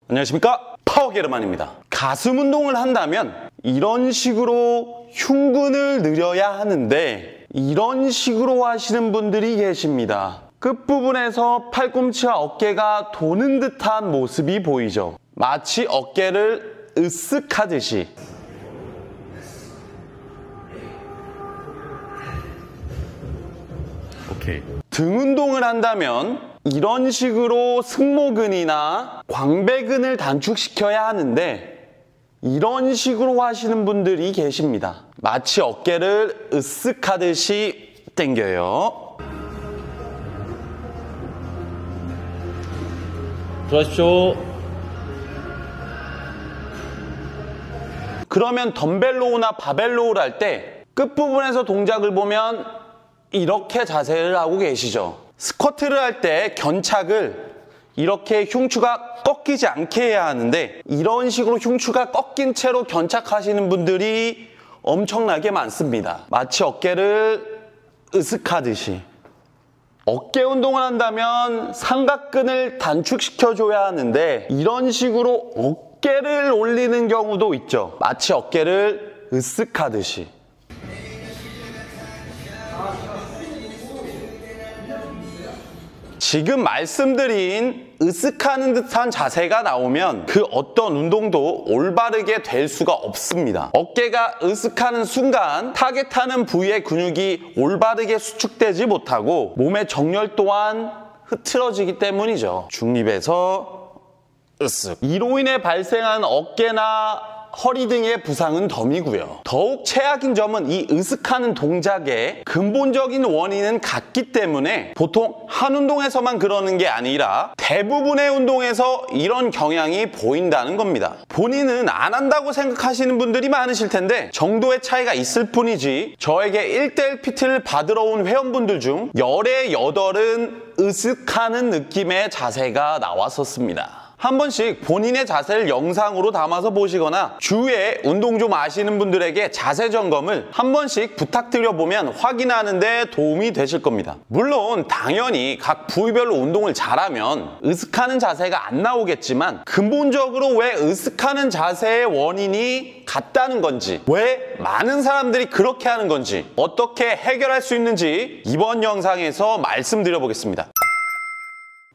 안녕하십니까, 파워게르만입니다. 가슴 운동을 한다면 이런 식으로 흉근을 늘려야 하는데 이런 식으로 하시는 분들이 계십니다. 끝부분에서 팔꿈치와 어깨가 도는 듯한 모습이 보이죠. 마치 어깨를 으쓱하듯이. 등 운동을 한다면 이런 식으로 승모근이나 광배근을 단축시켜야 하는데 이런 식으로 하시는 분들이 계십니다. 마치 어깨를 으쓱하듯이 당겨요. 들어가십시오. 그러면 덤벨로우나 바벨로우를 할 때 끝부분에서 동작을 보면 이렇게 자세를 하고 계시죠. 스쿼트를 할 때 견착을 이렇게 흉추가 꺾이지 않게 해야 하는데 이런 식으로 흉추가 꺾인 채로 견착하시는 분들이 엄청나게 많습니다. 마치 어깨를 으쓱하듯이. 어깨 운동을 한다면 삼각근을 단축시켜줘야 하는데 이런 식으로 어깨를 올리는 경우도 있죠. 마치 어깨를 으쓱하듯이. 지금 말씀드린 으쓱하는 듯한 자세가 나오면 그 어떤 운동도 올바르게 될 수가 없습니다. 어깨가 으쓱하는 순간 타겟하는 부위의 근육이 올바르게 수축되지 못하고 몸의 정렬 또한 흐트러지기 때문이죠. 중립에서 으쓱. 이로 인해 발생한 어깨나 허리 등의 부상은 덤이고요. 더욱 최악인 점은 이 으쓱하는 동작의 근본적인 원인은 같기 때문에 보통 한 운동에서만 그러는 게 아니라 대부분의 운동에서 이런 경향이 보인다는 겁니다. 본인은 안 한다고 생각하시는 분들이 많으실 텐데 정도의 차이가 있을 뿐이지 저에게 1:1 PT를 받으러 온 회원분들 중 열의 8은 으쓱하는 느낌의 자세가 나왔었습니다. 한 번씩 본인의 자세를 영상으로 담아서 보시거나 주위에 운동 좀 아시는 분들에게 자세 점검을 한 번씩 부탁드려보면 확인하는 데 도움이 되실 겁니다. 물론 당연히 각 부위별로 운동을 잘하면 으쓱하는 자세가 안 나오겠지만 근본적으로 왜 으쓱하는 자세의 원인이 같다는 건지, 왜 많은 사람들이 그렇게 하는 건지, 어떻게 해결할 수 있는지 이번 영상에서 말씀드려보겠습니다.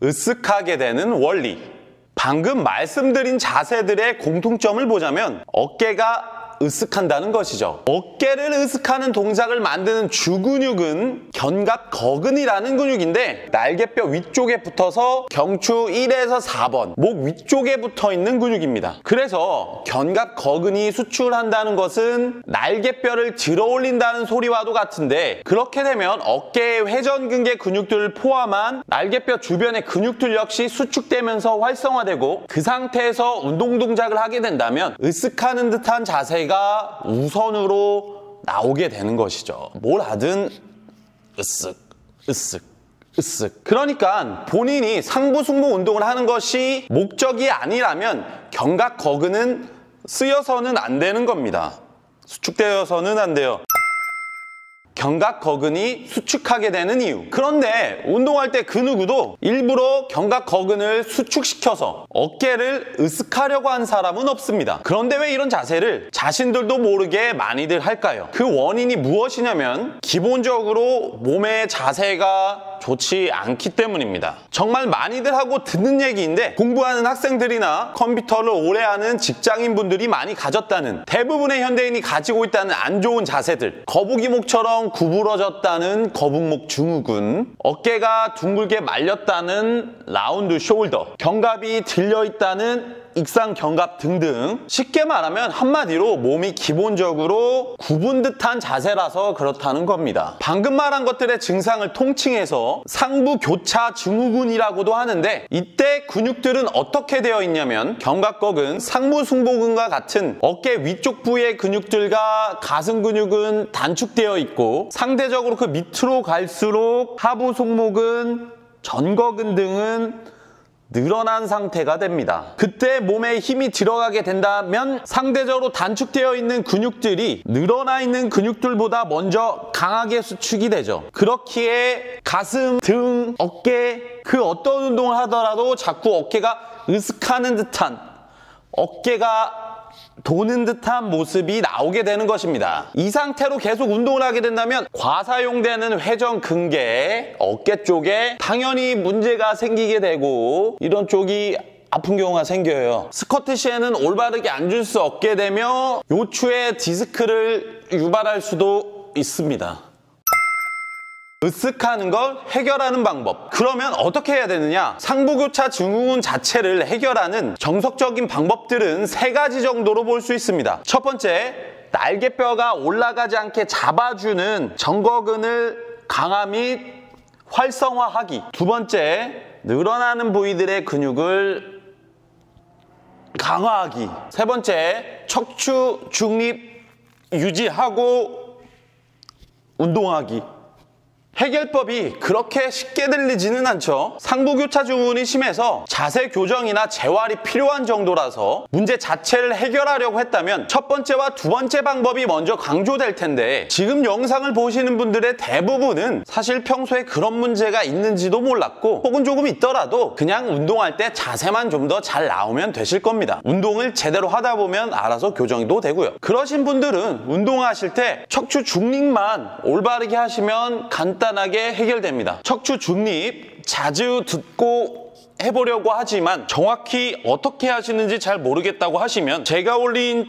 으쓱하게 되는 원리. 방금 말씀드린 자세들의 공통점을 보자면 어깨가 으쓱한다는 것이죠. 어깨를 으쓱하는 동작을 만드는 주근육은 견갑거근이라는 근육인데 날개뼈 위쪽에 붙어서 경추 1에서 4번 목 위쪽에 붙어 있는 근육입니다. 그래서 견갑거근이 수축한다는 것은 날개뼈를 들어 올린다는 소리와도 같은데 그렇게 되면 어깨의 회전근개 근육들을 포함한 날개뼈 주변의 근육들 역시 수축되면서 활성화되고 그 상태에서 운동 동작을 하게 된다면 으쓱하는 듯한 자세가 우선으로 나오게 되는 것이죠. 뭘 하든 으쓱, 으쓱, 으쓱. 그러니까 본인이 상부승모 운동을 하는 것이 목적이 아니라면 견갑거근은 쓰여서는 안 되는 겁니다. 수축되어서는 안 돼요. 견갑거근이 수축하게 되는 이유. 그런데 운동할 때 그 누구도 일부러 견갑거근을 수축시켜서 어깨를 으쓱하려고 한 사람은 없습니다. 그런데 왜 이런 자세를 자신들도 모르게 많이들 할까요? 그 원인이 무엇이냐면 기본적으로 몸의 자세가 좋지 않기 때문입니다. 정말 많이들 하고 듣는 얘기인데 공부하는 학생들이나 컴퓨터를 오래 하는 직장인분들이 많이 가졌다는, 대부분의 현대인이 가지고 있다는 안 좋은 자세들. 거북이목처럼 구부러졌다는 거북목 증후군, 어깨가 둥글게 말렸다는 라운드 숄더, 견갑이 들려있다는 익상 견갑 등등. 쉽게 말하면 한마디로 몸이 기본적으로 굽은 듯한 자세라서 그렇다는 겁니다. 방금 말한 것들의 증상을 통칭해서 상부 교차 증후군이라고도 하는데 이때 근육들은 어떻게 되어 있냐면 견갑거근, 상부승모근과 같은 어깨 위쪽 부위의 근육들과 가슴 근육은 단축되어 있고 상대적으로 그 밑으로 갈수록 하부 승모근, 전거근 등은 늘어난 상태가 됩니다. 그때 몸에 힘이 들어가게 된다면 상대적으로 단축되어 있는 근육들이 늘어나 있는 근육들보다 먼저 강하게 수축이 되죠. 그렇기에 가슴, 등, 어깨 그 어떤 운동을 하더라도 자꾸 어깨가 으쓱하는 듯한, 어깨가 도는 듯한 모습이 나오게 되는 것입니다. 이 상태로 계속 운동을 하게 된다면 과사용되는 회전 근개, 어깨 쪽에 당연히 문제가 생기게 되고 이런 쪽이 아픈 경우가 생겨요. 스쿼트 시에는 올바르게 앉을 수 없게 되며 요추에 디스크를 유발할 수도 있습니다. 으쓱하는 걸 해결하는 방법. 그러면 어떻게 해야 되느냐? 상부교차 증후군 자체를 해결하는 정석적인 방법들은 3가지 정도로 볼 수 있습니다. 첫 번째, 날개뼈가 올라가지 않게 잡아주는 정거근을 강화 및 활성화하기. 두 번째, 늘어나는 부위들의 근육을 강화하기. 세 번째, 척추 중립 유지하고 운동하기. 해결법이 그렇게 쉽게 들리지는 않죠. 상부교차 증후군이 심해서 자세 교정이나 재활이 필요한 정도라서 문제 자체를 해결하려고 했다면 첫 번째와 두 번째 방법이 먼저 강조될 텐데 지금 영상을 보시는 분들의 대부분은 사실 평소에 그런 문제가 있는지도 몰랐고 혹은 조금 있더라도 그냥 운동할 때 자세만 좀 더 잘 나오면 되실 겁니다. 운동을 제대로 하다 보면 알아서 교정도 되고요. 그러신 분들은 운동하실 때 척추 중립만 올바르게 하시면 간단하게 해결됩니다. 척추 중립 자주 듣고 해보려고 하지만 정확히 어떻게 하시는지 잘 모르겠다고 하시면 제가 올린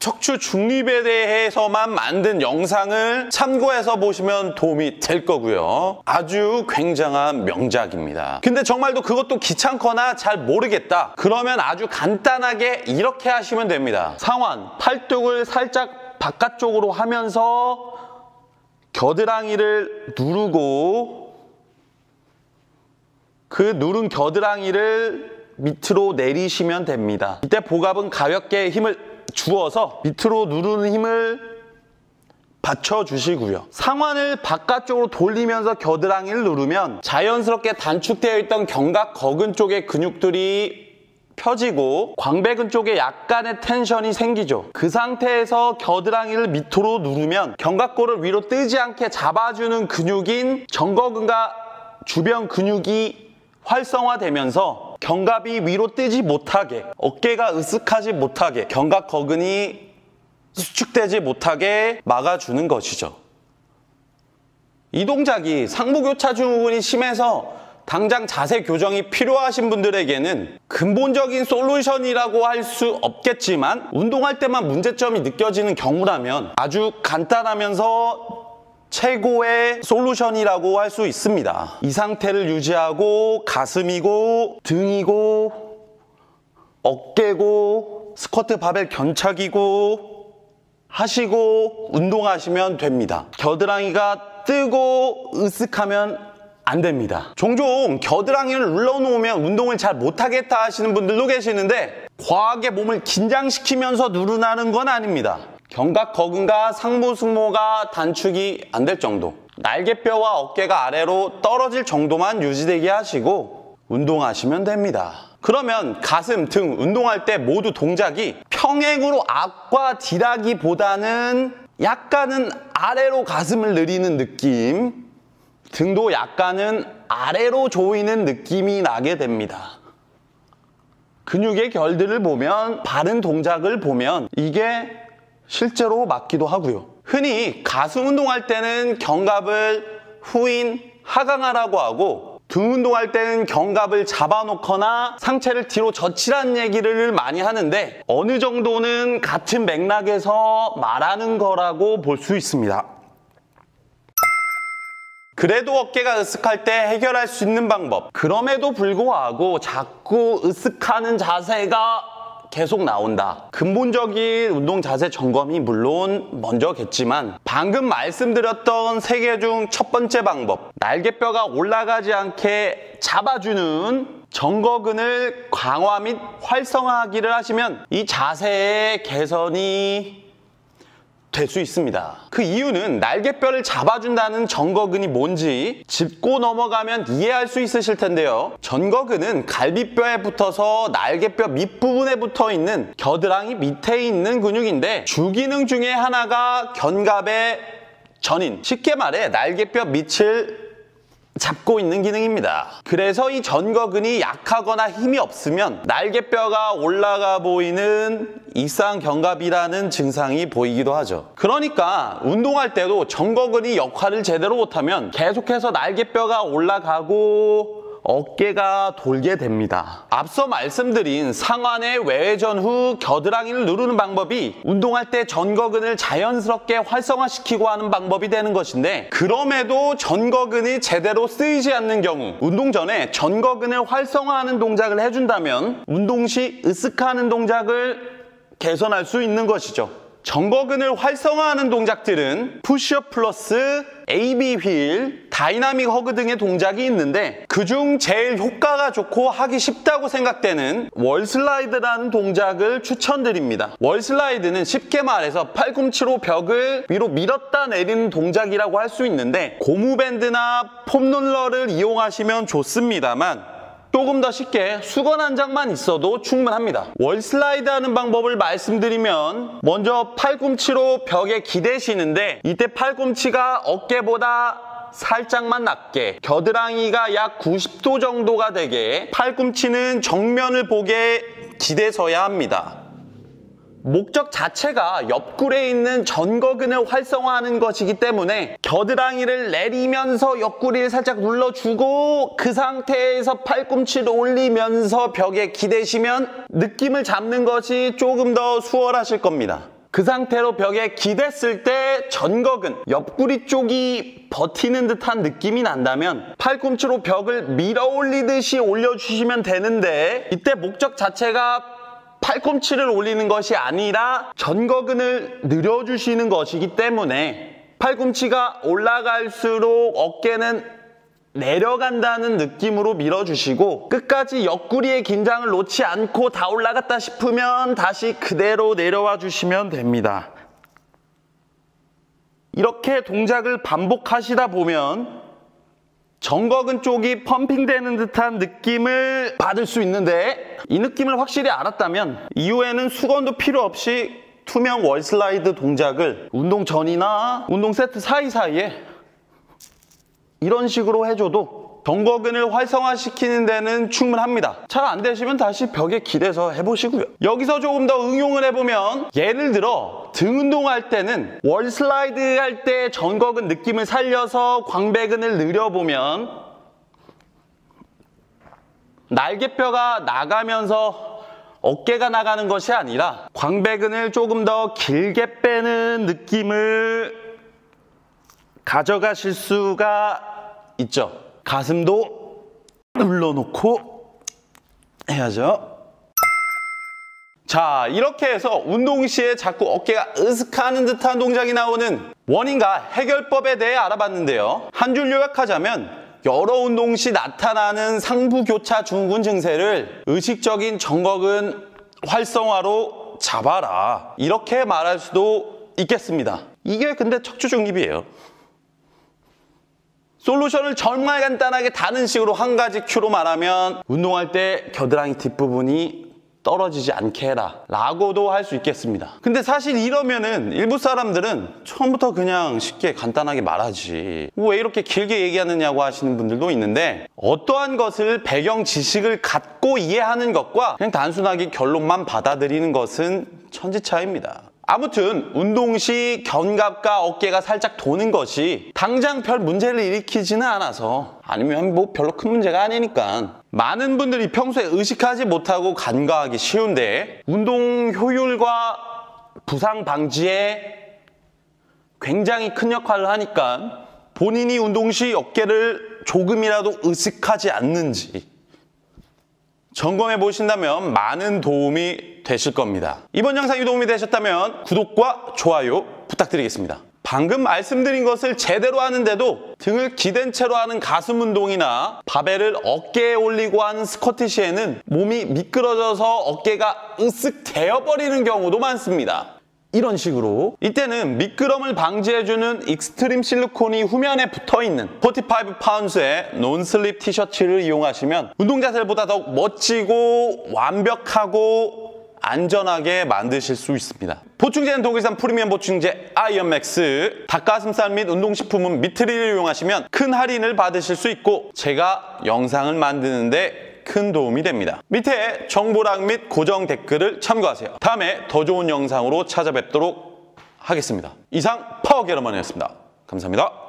척추 중립에 대해서만 만든 영상을 참고해서 보시면 도움이 될 거고요. 아주 굉장한 명작입니다. 근데 정말도 그것도 귀찮거나 잘 모르겠다. 그러면 아주 간단하게 이렇게 하시면 됩니다. 상완, 팔뚝을 살짝 바깥쪽으로 하면서 겨드랑이를 누르고 그 누른 겨드랑이를 밑으로 내리시면 됩니다. 이때 복압은 가볍게 힘을 주어서 밑으로 누르는 힘을 받쳐주시고요. 상완을 바깥쪽으로 돌리면서 겨드랑이를 누르면 자연스럽게 단축되어 있던 견갑 거근 쪽의 근육들이 펴지고 광배근 쪽에 약간의 텐션이 생기죠. 그 상태에서 겨드랑이를 밑으로 누르면 견갑골을 위로 뜨지 않게 잡아주는 근육인 정거근과 주변 근육이 활성화되면서 견갑이 위로 뜨지 못하게, 어깨가 으쓱하지 못하게, 견갑 거근이 수축되지 못하게 막아주는 것이죠. 이 동작이 상부교차 증후군이 심해서 당장 자세 교정이 필요하신 분들에게는 근본적인 솔루션이라고 할 수 없겠지만 운동할 때만 문제점이 느껴지는 경우라면 아주 간단하면서 최고의 솔루션이라고 할 수 있습니다. 이 상태를 유지하고 가슴이고 등이고 어깨고 스쿼트 바벨 견착이고 하시고 운동하시면 됩니다. 겨드랑이가 뜨고 으쓱하면 안 됩니다. 종종 겨드랑이를 눌러놓으면 운동을 잘 못하겠다 하시는 분들도 계시는데 과하게 몸을 긴장시키면서 누르나는 건 아닙니다. 견갑 거근과 상부 승모가 단축이 안 될 정도, 날개뼈와 어깨가 아래로 떨어질 정도만 유지되게 하시고 운동하시면 됩니다. 그러면 가슴, 등 운동할 때 모두 동작이 평행으로 앞과 뒤라기보다는 약간은 아래로 가슴을 내리는 느낌, 등도 약간은 아래로 조이는 느낌이 나게 됩니다. 근육의 결들을 보면, 바른 동작을 보면 이게 실제로 맞기도 하고요. 흔히 가슴 운동할 때는 견갑을 후인, 하강하라고 하고 등 운동할 때는 견갑을 잡아놓거나 상체를 뒤로 젖히라는 얘기를 많이 하는데 어느 정도는 같은 맥락에서 말하는 거라고 볼 수 있습니다. 그래도 어깨가 으쓱할 때 해결할 수 있는 방법. 그럼에도 불구하고 자꾸 으쓱하는 자세가 계속 나온다. 근본적인 운동 자세 점검이 물론 먼저겠지만 방금 말씀드렸던 3개 중 첫 번째 방법, 날개뼈가 올라가지 않게 잡아주는 정거근을 강화 및 활성화하기를 하시면 이 자세의 개선이 될 수 있습니다. 그 이유는 날개뼈를 잡아준다는 정거근이 뭔지 짚고 넘어가면 이해할 수 있으실 텐데요. 정거근은 갈비뼈에 붙어서 날개뼈 밑부분에 붙어 있는 겨드랑이 밑에 있는 근육인데 주기능 중에 하나가 견갑의 전인, 쉽게 말해 날개뼈 밑을 잡고 있는 기능입니다. 그래서 이 전거근이 약하거나 힘이 없으면 날개뼈가 올라가 보이는 이상 견갑이라는 증상이 보이기도 하죠. 그러니까 운동할 때도 전거근이 역할을 제대로 못하면 계속해서 날개뼈가 올라가고 어깨가 돌게 됩니다. 앞서 말씀드린 상완의 외회전 후 겨드랑이를 누르는 방법이 운동할 때 전거근을 자연스럽게 활성화시키고 하는 방법이 되는 것인데, 그럼에도 전거근이 제대로 쓰이지 않는 경우 운동 전에 전거근을 활성화하는 동작을 해준다면 운동 시 으쓱하는 동작을 개선할 수 있는 것이죠. 전거근을 활성화하는 동작들은 푸시업 플러스, AB 휠, 다이나믹 허그 등의 동작이 있는데, 그중 제일 효과가 좋고 하기 쉽다고 생각되는 월슬라이드라는 동작을 추천드립니다. 월슬라이드는 쉽게 말해서 팔꿈치로 벽을 위로 밀었다 내리는 동작이라고 할 수 있는데, 고무밴드나 폼롤러를 이용하시면 좋습니다만 조금 더 쉽게 수건 한 장만 있어도 충분합니다. 월슬라이드 하는 방법을 말씀드리면, 먼저 팔꿈치로 벽에 기대시는데 이때 팔꿈치가 어깨보다 살짝만 낮게, 겨드랑이가 약 90도 정도가 되게 팔꿈치는 정면을 보게 기대서야 합니다. 목적 자체가 옆구리에 있는 전거근을 활성화하는 것이기 때문에 겨드랑이를 내리면서 옆구리를 살짝 눌러주고 그 상태에서 팔꿈치를 올리면서 벽에 기대시면 느낌을 잡는 것이 조금 더 수월하실 겁니다. 그 상태로 벽에 기댔을 때 전거근, 옆구리 쪽이 버티는 듯한 느낌이 난다면 팔꿈치로 벽을 밀어 올리듯이 올려주시면 되는데, 이때 목적 자체가 팔꿈치를 올리는 것이 아니라 전거근을 늘려주시는 것이기 때문에 팔꿈치가 올라갈수록 어깨는 내려간다는 느낌으로 밀어주시고, 끝까지 옆구리의 긴장을 놓지 않고 다 올라갔다 싶으면 다시 그대로 내려와 주시면 됩니다. 이렇게 동작을 반복하시다 보면 전거근 쪽이 펌핑되는 듯한 느낌을 받을 수 있는데, 이 느낌을 확실히 알았다면 이후에는 수건도 필요 없이 투명 월슬라이드 동작을 운동 전이나 운동 세트 사이사이에 이런 식으로 해줘도 전거근을 활성화시키는 데는 충분합니다. 잘 안 되시면 다시 벽에 기대서 해보시고요. 여기서 조금 더 응용을 해보면, 예를 들어 등 운동할 때는 월슬라이드 할 때 전거근 느낌을 살려서 광배근을 늘려보면 날개뼈가 나가면서 어깨가 나가는 것이 아니라 광배근을 조금 더 길게 빼는 느낌을 가져가실 수가 있죠. 가슴도 눌러놓고 해야죠. 자, 이렇게 해서 운동 시에 자꾸 어깨가 으슥하는 듯한 동작이 나오는 원인과 해결법에 대해 알아봤는데요. 한 줄 요약하자면, 여러 운동 시 나타나는 상부교차 증후군 증세를 의식적인 전거근 활성화로 잡아라, 이렇게 말할 수도 있겠습니다. 이게 근데 척추중립이에요. 솔루션을 정말 간단하게 다른 식으로 한 가지 큐로 말하면, 운동할 때 겨드랑이 뒷부분이 떨어지지 않게 해라 라고도 할 수 있겠습니다. 근데 사실 이러면은 일부 사람들은 처음부터 그냥 쉽게 간단하게 말하지, 왜 이렇게 길게 얘기하느냐고 하시는 분들도 있는데, 어떠한 것을 배경 지식을 갖고 이해하는 것과 그냥 단순하게 결론만 받아들이는 것은 천지차이입니다. 아무튼 운동 시 견갑과 어깨가 살짝 도는 것이 당장 별 문제를 일으키지는 않아서, 아니면 뭐 별로 큰 문제가 아니니까 많은 분들이 평소에 의식하지 못하고 간과하기 쉬운데, 운동 효율과 부상 방지에 굉장히 큰 역할을 하니까 본인이 운동 시 어깨를 조금이라도 의식하지 않는지 점검해 보신다면 많은 도움이 되실 겁니다. 이번 영상이 도움이 되셨다면 구독과 좋아요 부탁드리겠습니다. 방금 말씀드린 것을 제대로 하는데도 등을 기댄 채로 하는 가슴 운동이나 바벨을 어깨에 올리고 하는 스쿼트 시에는 몸이 미끄러져서 어깨가 으쓱 되어버리는 경우도 많습니다. 이런 식으로 이때는 미끄럼을 방지해주는 익스트림 실리콘이 후면에 붙어있는 45파운드의 논슬립 티셔츠를 이용하시면 운동 자세보다 더욱 멋지고 완벽하고 안전하게 만드실 수 있습니다. 보충제는 독일산 프리미엄 보충제 아이언맥스. 닭가슴살 및 운동식품은 미트리를 이용하시면 큰 할인을 받으실 수 있고 제가 영상을 만드는데 큰 도움이 됩니다. 밑에 정보栏및 고정 댓글을 참고하세요. 다음에 더 좋은 영상으로 찾아뵙도록 하겠습니다. 이상 파워게러먼이었습니다. 감사합니다.